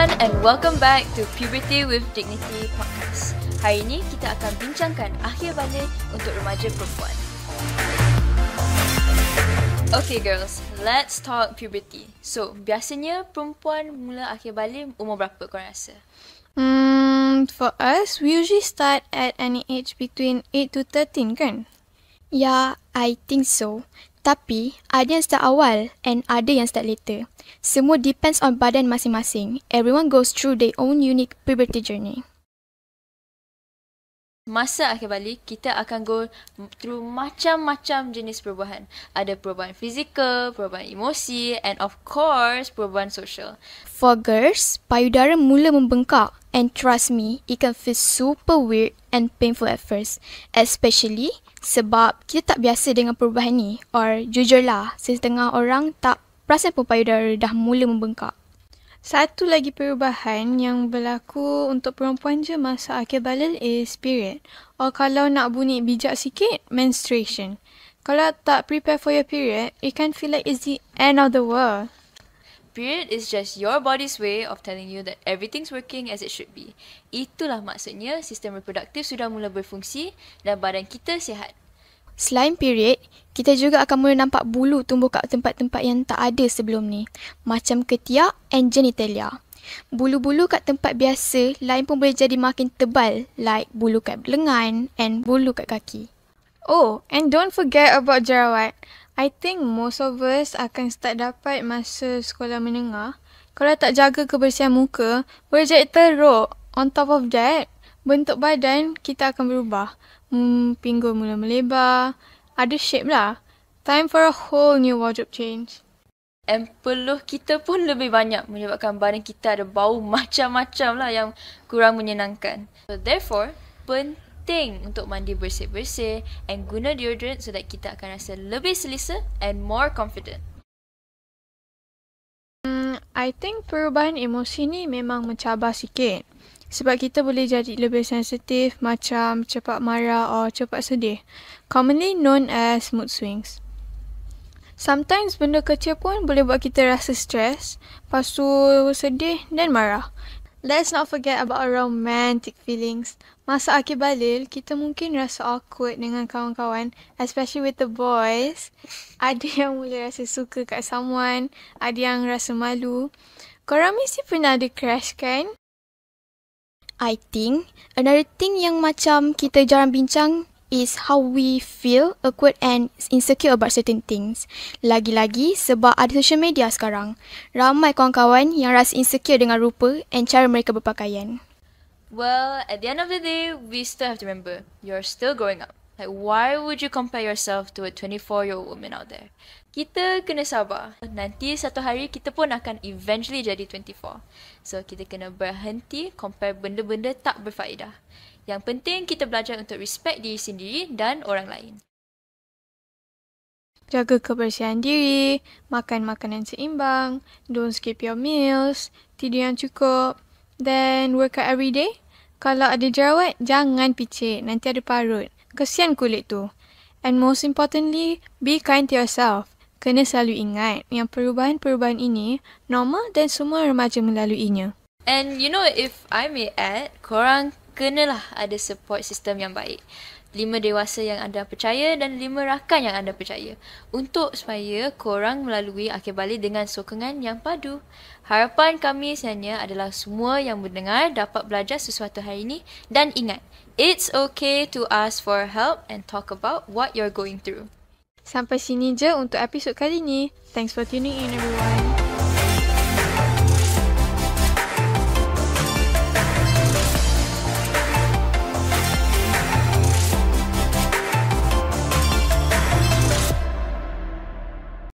everyone and welcome back to Puberty with Dignity Podcast. Hari ini kita akan bincangkan akhir balik untuk remaja perempuan. Okay girls, let's talk puberty. So, biasanya perempuan mula akhir balik umur berapa korang rasa? For us, we usually start at any age between 8 to 13 kan? Yeah, I think so. Tapi, ada yang start awal and ada yang start later. Semua depends on badan masing-masing. Everyone goes through their own unique puberty journey. Masa akhir balik, kita akan go through macam-macam jenis perubahan. Ada perubahan fizikal, perubahan emosi, and of course, perubahan sosial. For girls, payudara mula membengkak. And trust me, it can feel super weird and painful at first. Especially sebab kita tak biasa dengan perubahan ni. Or jujurlah, setengah orang tak perasan pun payudara dah mula membengkak. Satu lagi perubahan yang berlaku untuk perempuan je masa akhir balik is period. Or kalau nak bunyi bijak sikit, menstruation. Kalau tak prepare for your period, it can feel like it's the end of the world. Period is just your body's way of telling you that everything's working as it should be. Itulah maksudnya sistem reproduktif sudah mula berfungsi dan badan kita sihat. Selain period, kita juga akan mula nampak bulu tumbuh kat tempat-tempat yang tak ada sebelum ni. Macam ketiak and genitalia. Bulu-bulu kat tempat biasa lain pun boleh jadi makin tebal, like bulu kat lengan and bulu kat kaki. Oh, and don't forget about jerawat. I think most of us akan start dapat masa sekolah menengah. Kalau tak jaga kebersihan muka, boleh jadi teruk. On top of that, bentuk badan kita akan berubah. Pinggul mula melebar. Ada shape lah. Time for a whole new wardrobe change. And peluh kita pun lebih banyak menyebabkan badan kita ada bau macam-macam lah yang kurang menyenangkan. So therefore, penting untuk mandi bersih-bersih and guna deodorant so that kita akan rasa lebih selesa and more confident. I think perubahan emosi ni memang mencabar sikit. Sebab kita boleh jadi lebih sensitif macam cepat marah atau cepat sedih. Commonly known as mood swings. Sometimes benda kecil pun boleh buat kita rasa stres, lepas tu sedih dan marah. Let's not forget about our romantic feelings. Masa akhir balik, kita mungkin rasa awkward dengan kawan-kawan, especially with the boys. Ada yang mula rasa suka kat someone, ada yang rasa malu. Korang mesti pernah ada crush kan? I think another thing yang macam kita jarang bincang is how we feel awkward and insecure about certain things. Lagi-lagi sebab ada social media sekarang. Ramai kawan-kawan yang rasa insecure dengan rupa and cara mereka berpakaian. Well, at the end of the day, we still have to remember, you're still growing up. Like, why would you compare yourself to a 24-year-old woman out there? Kita kena sabar. Nanti satu hari kita pun akan eventually jadi 24. So, kita kena berhenti compare benda-benda tak berfaedah. Yang penting kita belajar untuk respect diri sendiri dan orang lain. Jaga kebersihan diri, makan makanan seimbang, don't skip your meals, tidur yang cukup, then work out every day. Kalau ada jerawat, jangan picit, nanti ada parut. Kesian kulit tu. And most importantly, be kind to yourself. Kena selalu ingat yang perubahan-perubahan ini normal dan semua remaja melaluinya. And you know, if I may add, korang kenalah ada support system yang baik. 5 dewasa yang anda percaya dan 5 rakan yang anda percaya. Untuk supaya korang melalui akhir balik dengan sokongan yang padu. Harapan kami sebenarnya adalah semua yang mendengar dapat belajar sesuatu hari ini. Dan ingat, it's okay to ask for help and talk about what you're going through. Sampai sini je untuk episod kali ni. Thanks for tuning in everyone.